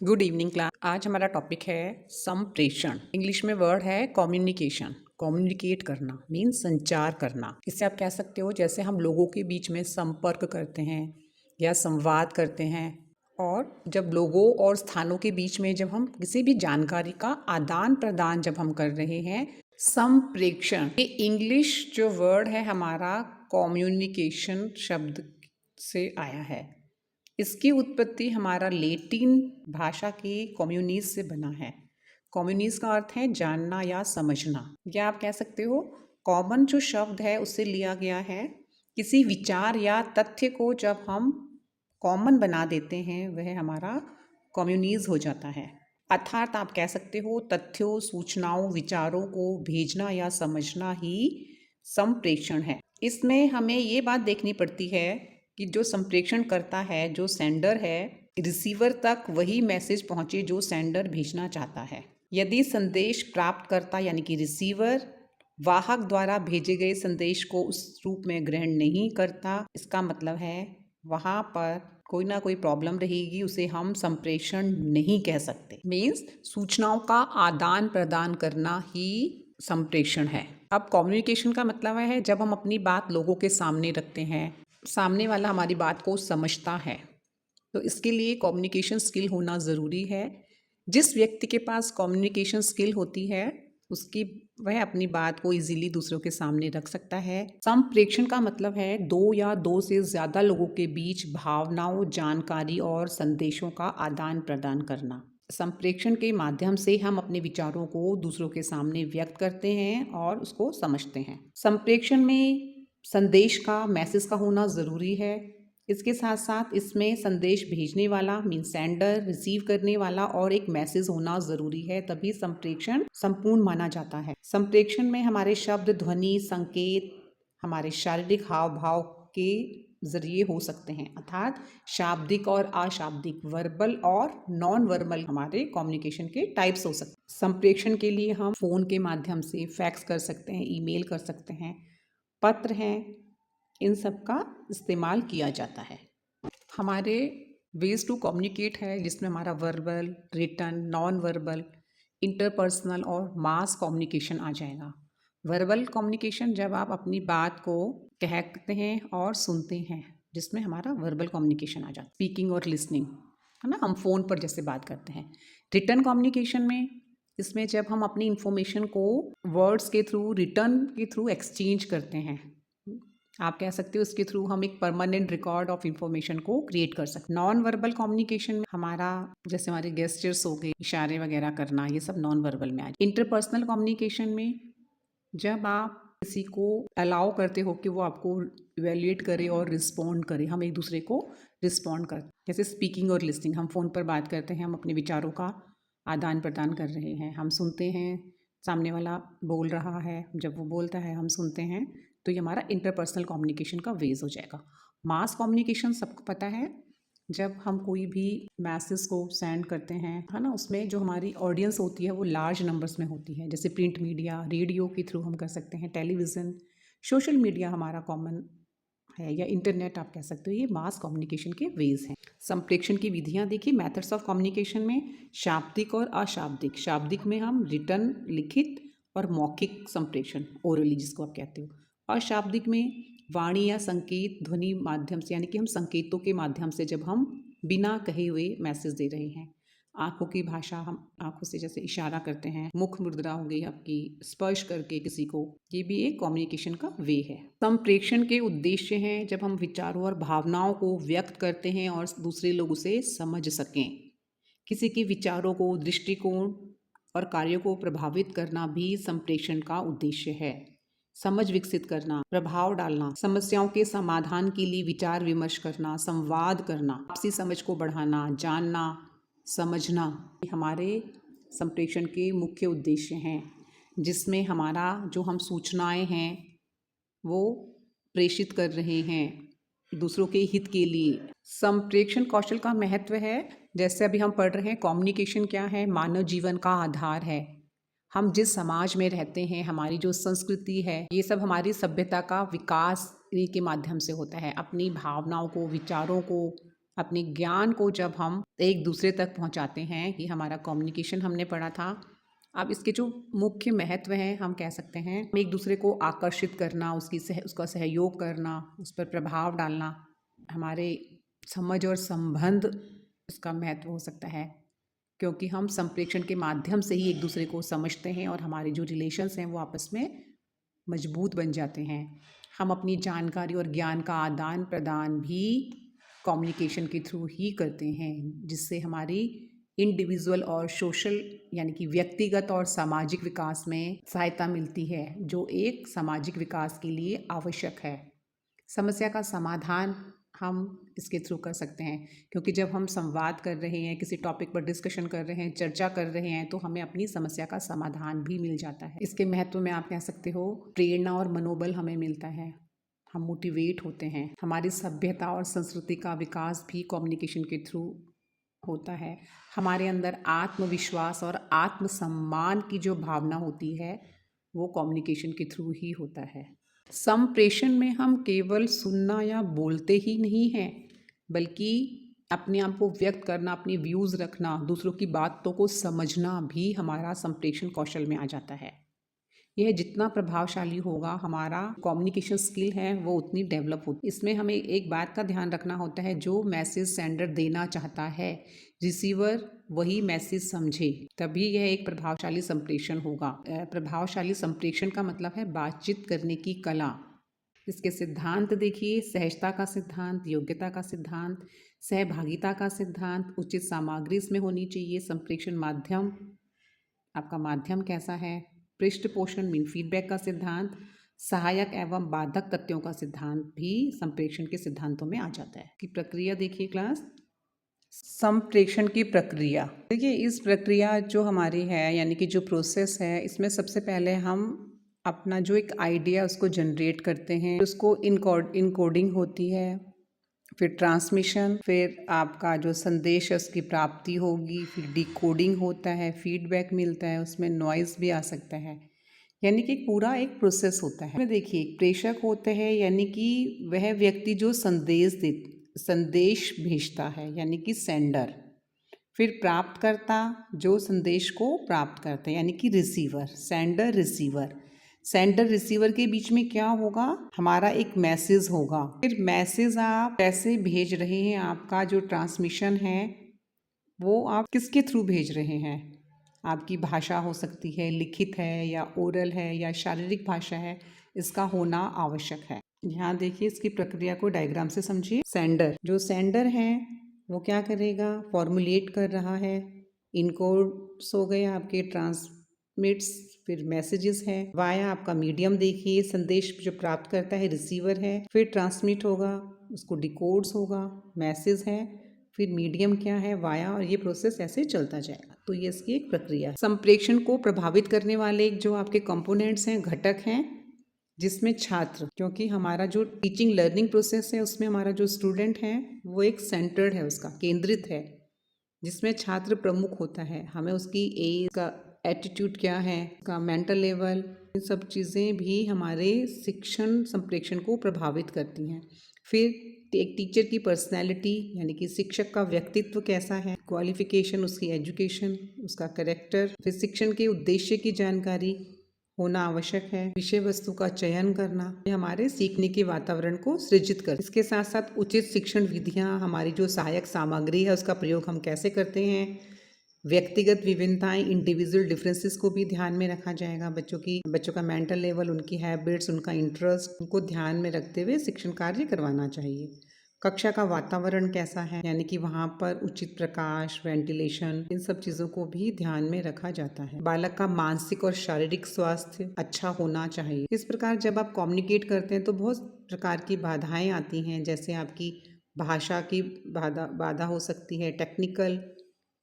Good evening class. आज हमारा topic है संप्रेषण। इंग्लिश में वर्ड है कम्युनिकेशन। कम्युनिकेट करना मीन्स संचार करना। इससे आप कह सकते हो जैसे हम लोगों के बीच में संपर्क करते हैं या संवाद करते हैं, और जब लोगों और स्थानों के बीच में जब हम किसी भी जानकारी का आदान प्रदान जब हम कर रहे हैं, संप्रेषण। ये इंग्लिश जो वर्ड है हमारा कम्युनिकेशन शब्द से आया है। इसकी उत्पत्ति हमारा लेटिन भाषा की कम्युनिस से बना है। कम्युनिस का अर्थ है जानना या समझना, या आप कह सकते हो कॉमन जो शब्द है उससे लिया गया है। किसी विचार या तथ्य को जब हम कॉमन बना देते हैं वह हमारा कम्युनिस हो जाता है। अर्थात आप कह सकते हो तथ्यों, सूचनाओं, विचारों को भेजना या समझना ही संप्रेषण है। इसमें हमें ये बात देखनी पड़ती है कि जो संप्रेषण करता है, जो सेंडर है, रिसीवर तक वही मैसेज पहुंचे जो सेंडर भेजना चाहता है। यदि संदेश प्राप्तकर्ता यानी कि रिसीवर वाहक द्वारा भेजे गए संदेश को उस रूप में ग्रहण नहीं करता, इसका मतलब है वहाँ पर कोई ना कोई प्रॉब्लम रहेगी, उसे हम संप्रेषण नहीं कह सकते। मीन्स सूचनाओं का आदान प्रदान करना ही संप्रेषण है। अब कम्युनिकेशन का मतलब है जब हम अपनी बात लोगों के सामने रखते हैं, सामने वाला हमारी बात को समझता है, तो इसके लिए कम्युनिकेशन स्किल होना ज़रूरी है। जिस व्यक्ति के पास कम्युनिकेशन स्किल होती है उसकी वह अपनी बात को इजीली दूसरों के सामने रख सकता है। संप्रेषण का मतलब है दो या दो से ज़्यादा लोगों के बीच भावनाओं, जानकारी और संदेशों का आदान प्रदान करना। संप्रेषण के माध्यम से हम अपने विचारों को दूसरों के सामने व्यक्त करते हैं और उसको समझते हैं। संप्रेषण में संदेश का, मैसेज का होना ज़रूरी है। इसके साथ साथ इसमें संदेश भेजने वाला मीन सेंडर, रिसीव करने वाला और एक मैसेज होना ज़रूरी है, तभी संप्रेषण संपूर्ण माना जाता है। संप्रेषण में हमारे शब्द, ध्वनि, संकेत हमारे शारीरिक हाव भाव के जरिए हो सकते हैं, अर्थात शाब्दिक और अशाब्दिक, वर्बल और नॉन वर्बल हमारे कम्युनिकेशन के टाइप्स हो सकते हैं। संप्रेषण के लिए हम फ़ोन के माध्यम से फैक्स कर सकते हैं, ईमेल कर सकते हैं, पत्र हैं, इन सब का इस्तेमाल किया जाता है। हमारे वेज टू कम्युनिकेट है जिसमें हमारा verbal, written, non verbal, interpersonal और मास कम्युनिकेशन आ जाएगा। वर्बल कम्युनिकेशन जब आप अपनी बात को कहते हैं और सुनते हैं, जिसमें हमारा वर्बल कम्युनिकेशन आ जाता है। स्पीकिंग और लिसनिंग है ना, हम फ़ोन पर जैसे बात करते हैं। रिटन कम्युनिकेशन में इसमें जब हम अपनी इंफॉर्मेशन को वर्ड्स के थ्रू, रिटर्न के थ्रू एक्सचेंज करते हैं, आप कह सकते हो इसके थ्रू हम एक परमानेंट रिकॉर्ड ऑफ इंफॉर्मेशन को क्रिएट कर सकते हैं। नॉन वर्बल कम्युनिकेशन में हमारा जैसे हमारे गेस्चर्स हो गए, इशारे वगैरह करना, ये सब नॉन वर्बल में आ जाए। इंटरपर्सनल कम्युनिकेशन में जब आप किसी को अलाउ करते हो कि वो आपको इवेल्युएट करे और रिस्पॉन्ड करे, हम एक दूसरे को रिस्पॉन्ड करते हैं। जैसे स्पीकिंग और लिसनिंग, हम फ़ोन पर बात करते हैं, हम अपने विचारों का आदान प्रदान कर रहे हैं, हम सुनते हैं, सामने वाला बोल रहा है, जब वो बोलता है हम सुनते हैं, तो ये हमारा इंटरपर्सनल कम्युनिकेशन का वेज हो जाएगा। मास कम्युनिकेशन सबको पता है, जब हम कोई भी मैसेज को सेंड करते हैं, है ना, उसमें जो हमारी ऑडियंस होती है वो लार्ज नंबर्स में होती है। जैसे प्रिंट मीडिया, रेडियो के थ्रू हम कर सकते हैं, टेलीविज़न, सोशल मीडिया हमारा कॉमन है, या इंटरनेट आप कह सकते हो। ये मास कम्युनिकेशन के वेज हैं। संप्रेषण की विधियाँ देखिए, मेथड्स ऑफ कम्युनिकेशन में शाब्दिक और अशाब्दिक। शाब्दिक में हम रिटन, लिखित और मौखिक संप्रेषण, ओरली जिसको आप कहते हो। अशाब्दिक में वाणी या संकेत, ध्वनि माध्यम से, यानी कि हम संकेतों के माध्यम से जब हम बिना कहे हुए मैसेज दे रहे हैं। आंखों की भाषा, हम आंखों से जैसे इशारा करते हैं, मुख मुद्रा हो गई आपकी, स्पर्श करके किसी को, ये भी एक कम्युनिकेशन का वे है। संप्रेषण के उद्देश्य हैं जब हम विचारों और भावनाओं को व्यक्त करते हैं और दूसरे लोग उसे समझ सकें। किसी के विचारों को, दृष्टिकोण और कार्यों को प्रभावित करना भी संप्रेषण का उद्देश्य है। समझ विकसित करना, प्रभाव डालना, समस्याओं के समाधान के लिए विचार विमर्श करना, संवाद करना, आपसी समझ को बढ़ाना, जानना, समझना, ये हमारे संप्रेषण के मुख्य उद्देश्य हैं, जिसमें हमारा जो हम सूचनाएं हैं वो प्रेषित कर रहे हैं दूसरों के हित के लिए। संप्रेषण कौशल का महत्व है, जैसे अभी हम पढ़ रहे हैं, कम्युनिकेशन क्या है, मानव जीवन का आधार है। हम जिस समाज में रहते हैं, हमारी जो संस्कृति है, ये सब हमारी सभ्यता का विकास के माध्यम से होता है। अपनी भावनाओं को, विचारों को, अपने ज्ञान को जब हम एक दूसरे तक पहुंचाते हैं, कि हमारा कम्युनिकेशन हमने पढ़ा था। अब इसके जो मुख्य महत्व हैं हम कह सकते हैं, हम एक दूसरे को आकर्षित करना, उसका सहयोग करना, उस पर प्रभाव डालना, हमारे समझ और संबंध इसका महत्व हो सकता है, क्योंकि हम संप्रेषण के माध्यम से ही एक दूसरे को समझते हैं और हमारे जो रिलेशंस हैं वो आपस में मजबूत बन जाते हैं। हम अपनी जानकारी और ज्ञान का आदान प्रदान भी कम्युनिकेशन के थ्रू ही करते हैं, जिससे हमारी इंडिविजुअल और सोशल यानी कि व्यक्तिगत और सामाजिक विकास में सहायता मिलती है, जो एक सामाजिक विकास के लिए आवश्यक है। समस्या का समाधान हम इसके थ्रू कर सकते हैं, क्योंकि जब हम संवाद कर रहे हैं, किसी टॉपिक पर डिस्कशन कर रहे हैं, चर्चा कर रहे हैं, तो हमें अपनी समस्या का समाधान भी मिल जाता है। इसके महत्व में आप कह सकते हो प्रेरणा और मनोबल हमें मिलता है, हम मोटिवेट होते हैं। हमारी सभ्यता और संस्कृति का विकास भी कम्युनिकेशन के थ्रू होता है। हमारे अंदर आत्मविश्वास और आत्मसम्मान की जो भावना होती है वो कम्युनिकेशन के थ्रू ही होता है। संप्रेषण में हम केवल सुनना या बोलते ही नहीं हैं, बल्कि अपने आप को व्यक्त करना, अपनी व्यूज़ रखना, दूसरों की बातों को समझना भी हमारा संप्रेषण कौशल में आ जाता है। यह जितना प्रभावशाली होगा, हमारा कम्युनिकेशन स्किल है वो उतनी डेवलप होती है। इसमें हमें एक बात का ध्यान रखना होता है, जो मैसेज सेंडर देना चाहता है, रिसीवर वही मैसेज समझे, तभी यह एक प्रभावशाली संप्रेषण होगा। प्रभावशाली संप्रेषण का मतलब है बातचीत करने की कला। इसके सिद्धांत देखिए, सहजता का सिद्धांत, योग्यता का सिद्धांत, सहभागिता का सिद्धांत, उचित सामग्री इसमें होनी चाहिए, संप्रेषण माध्यम, आपका माध्यम कैसा है, पृष्ठपोषण मीन फीडबैक का सिद्धांत, सहायक एवं बाधक तथ्यों का सिद्धांत भी संप्रेषण के सिद्धांतों में आ जाता है। कि प्रक्रिया देखिए क्लास, संप्रेषण की प्रक्रिया देखिए। इस प्रक्रिया जो हमारी है यानी कि जो प्रोसेस है, इसमें सबसे पहले हम अपना जो एक आइडिया उसको जनरेट करते हैं, उसको इनकोडिंग होती है, फिर ट्रांसमिशन, फिर आपका जो संदेश है उसकी प्राप्ति होगी, फिर डिकोडिंग होता है, फीडबैक मिलता है, उसमें नॉइज़ भी आ सकता है, यानी कि पूरा एक प्रोसेस होता है। देखिए प्रेषक होते हैं, यानी कि वह व्यक्ति जो संदेश भेजता है, यानी कि सेंडर। फिर प्राप्तकर्ता जो संदेश को प्राप्त करते हैं, यानी कि receiver, sender receiver. Sender receiver के बीच में क्या होगा, हमारा एक मैसेज होगा। फिर मैसेज आप कैसे भेज रहे हैं, आपका जो ट्रांसमिशन है वो आप किसके थ्रू भेज रहे हैं। आपकी भाषा हो सकती है, लिखित है या ओरल है या शारीरिक भाषा है, इसका होना आवश्यक है। यहाँ देखिए इसकी प्रक्रिया को डायग्राम से समझिए। जो सेंडर है वो क्या करेगा, फॉर्मुलेट कर रहा है, इनकोड्स हो गए आपके, ट्रांसमिट्स, फिर मैसेजेस है, वाया आपका मीडियम देखिए, संदेश जो प्राप्त करता है रिसीवर है, फिर ट्रांसमिट होगा, उसको डिकोड्स होगा, मैसेज है, फिर मीडियम क्या है, वाया, और ये प्रोसेस ऐसे चलता जाएगा। तो ये इसकी एक प्रक्रिया है। संप्रेषण को प्रभावित करने वाले जो आपके कंपोनेंट्स हैं, घटक हैं, जिसमें छात्र, क्योंकि हमारा जो टीचिंग लर्निंग प्रोसेस है उसमें हमारा जो स्टूडेंट है वो एक सेंटर्ड है, उसका केंद्रित है, जिसमें छात्र प्रमुख होता है। हमें उसकी एज का एटीट्यूड क्या है, उसका मेंटल लेवल, इन सब चीज़ें भी हमारे शिक्षण संप्रेषण को प्रभावित करती हैं। फिर एक टीचर की पर्सनैलिटी, यानी कि शिक्षक का व्यक्तित्व कैसा है, क्वालिफिकेशन, उसकी एजुकेशन, उसका कैरेक्टर, फिर शिक्षण के उद्देश्य की जानकारी होना आवश्यक है, विषय वस्तु का चयन करना, ये हमारे सीखने के वातावरण को सृजित कर। इसके साथ साथ उचित शिक्षण विधियाँ, हमारी जो सहायक सामग्री है उसका प्रयोग हम कैसे करते हैं, व्यक्तिगत विभिन्नताएं, इंडिविजुअल डिफरेंसेस को भी ध्यान में रखा जाएगा। बच्चों का मेंटल लेवल, उनकी हैबिट्स, उनका इंटरेस्ट, उनको ध्यान में रखते हुए शिक्षण कार्य करवाना चाहिए। कक्षा का वातावरण कैसा है, यानी कि वहाँ पर उचित प्रकाश, वेंटिलेशन, इन सब चीज़ों को भी ध्यान में रखा जाता है। बालक का मानसिक और शारीरिक स्वास्थ्य अच्छा होना चाहिए। इस प्रकार जब आप कम्युनिकेट करते हैं तो बहुत प्रकार की बाधाएं आती हैं, जैसे आपकी भाषा की बाधा हो सकती है,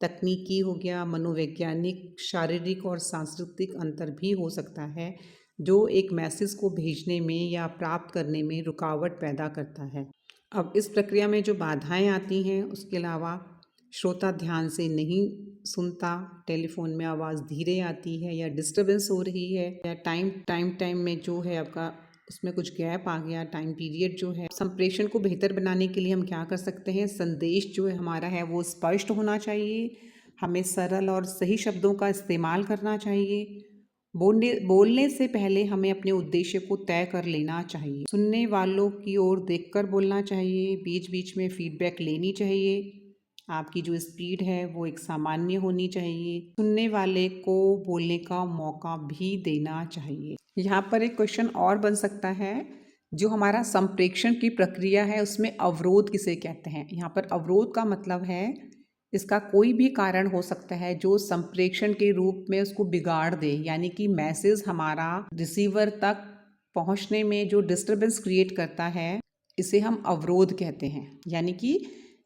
तकनीकी हो गया, मनोवैज्ञानिक, शारीरिक और सांस्कृतिक अंतर भी हो सकता है, जो एक मैसेज को भेजने में या प्राप्त करने में रुकावट पैदा करता है। अब इस प्रक्रिया में जो बाधाएं आती हैं, उसके अलावा श्रोता ध्यान से नहीं सुनता, टेलीफोन में आवाज़ धीरे आती है या डिस्टरबेंस हो रही है, या टाइम में जो है आपका उसमें कुछ गैप आ गया, टाइम पीरियड जो है। संप्रेषण को बेहतर बनाने के लिए हम क्या कर सकते हैं, संदेश जो है हमारा है वो स्पष्ट होना चाहिए, हमें सरल और सही शब्दों का इस्तेमाल करना चाहिए। बोलने से पहले हमें अपने उद्देश्य को तय कर लेना चाहिए। सुनने वालों की ओर देखकर बोलना चाहिए, बीच बीच में फीडबैक लेनी चाहिए। आपकी जो स्पीड है वो एक सामान्य होनी चाहिए। सुनने वाले को बोलने का मौका भी देना चाहिए। यहाँ पर एक क्वेश्चन और बन सकता है, जो हमारा संप्रेषण की प्रक्रिया है उसमें अवरोध किसे कहते हैं। यहाँ पर अवरोध का मतलब है इसका कोई भी कारण हो सकता है जो संप्रेषण के रूप में उसको बिगाड़ दे, यानी कि मैसेज हमारा रिसीवर तक पहुँचने में जो डिस्टरबेंस क्रिएट करता है, इसे हम अवरोध कहते हैं। यानी कि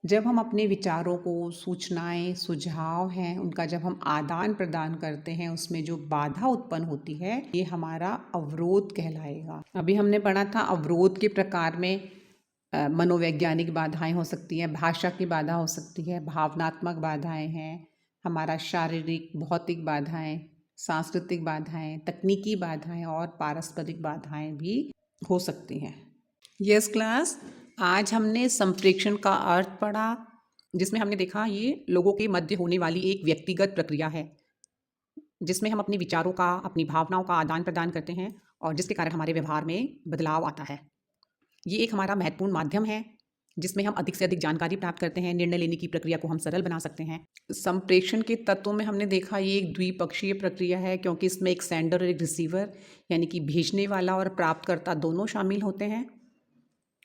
जब हम अपने विचारों को, सूचनाएं, सुझाव हैं, उनका जब हम आदान प्रदान करते हैं, उसमें जो बाधा उत्पन्न होती है ये हमारा अवरोध कहलाएगा। अभी हमने पढ़ा था अवरोध के प्रकार में मनोवैज्ञानिक बाधाएं हो सकती हैं, भाषा की बाधा हो सकती है, भावनात्मक बाधाएं हैं, हमारा शारीरिक भौतिक बाधाएं, सांस्कृतिक बाधाएं, तकनीकी बाधाएं और पारस्परिक बाधाएं भी हो सकती हैं। यस क्लास, आज हमने संप्रेषण का अर्थ पढ़ा, जिसमें हमने देखा ये लोगों के मध्य होने वाली एक व्यक्तिगत प्रक्रिया है, जिसमें हम अपने विचारों का, अपनी भावनाओं का आदान प्रदान करते हैं और जिसके कारण हमारे व्यवहार में बदलाव आता है। ये एक हमारा महत्वपूर्ण माध्यम है जिसमें हम अधिक से अधिक जानकारी प्राप्त करते हैं, निर्णय लेने की प्रक्रिया को हम सरल बना सकते हैं। संप्रेषण के तत्वों में हमने देखा ये एक द्विपक्षीय प्रक्रिया है, क्योंकि इसमें एक सेंडर और एक रिसीवर यानी कि भेजने वाला और प्राप्तकर्ता दोनों शामिल होते हैं।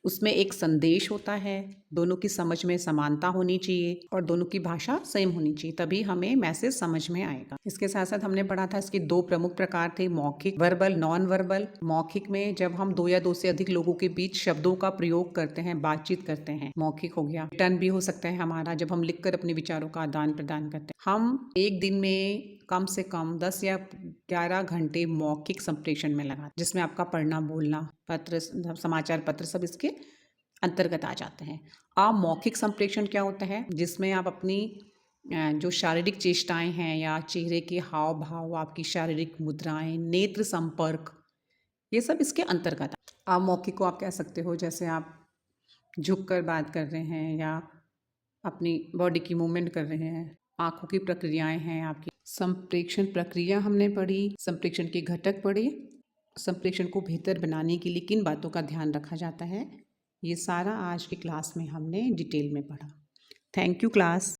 उसमें एक संदेश होता है, दोनों की समझ में समानता होनी चाहिए और दोनों की भाषा सेम होनी चाहिए, तभी हमें मैसेज समझ में आएगा। इसके साथ साथ हमने पढ़ा था इसके दो प्रमुख प्रकार थे, मौखिक, वर्बल, नॉन वर्बल। मौखिक में जब हम दो या दो से अधिक लोगों के बीच शब्दों का प्रयोग करते हैं, बातचीत करते हैं, मौखिक हो गया। रिटर्न भी हो सकता है हमारा, जब हम लिखकर अपने विचारों का आदान प्रदान करते हैं। हम एक दिन में कम से कम 10 या 11 घंटे मौखिक संप्रेषण में लगा, जिसमें आपका पढ़ना, बोलना, पत्र, समाचार पत्र सब इसके अंतर्गत आ जाते हैं। अमौखिक संप्रेषण क्या होता है, जिसमें आप अपनी जो शारीरिक चेष्टाएं हैं या चेहरे के हाव भाव, आपकी शारीरिक मुद्राएं, नेत्र संपर्क, ये सब इसके अंतर्गत। अमौखिक को आप कह सकते हो जैसे आप झुककर बात कर रहे हैं या अपनी बॉडी की मूवमेंट कर रहे हैं, आंखों की प्रक्रियाएं हैं आपकी। संप्रेषण प्रक्रिया हमने पढ़ी, संप्रेषण के घटक पढ़े, संप्रेषण को बेहतर बनाने के लिए किन बातों का ध्यान रखा जाता है, ये सारा आज की क्लास में हमने डिटेल में पढ़ा। Thank you class.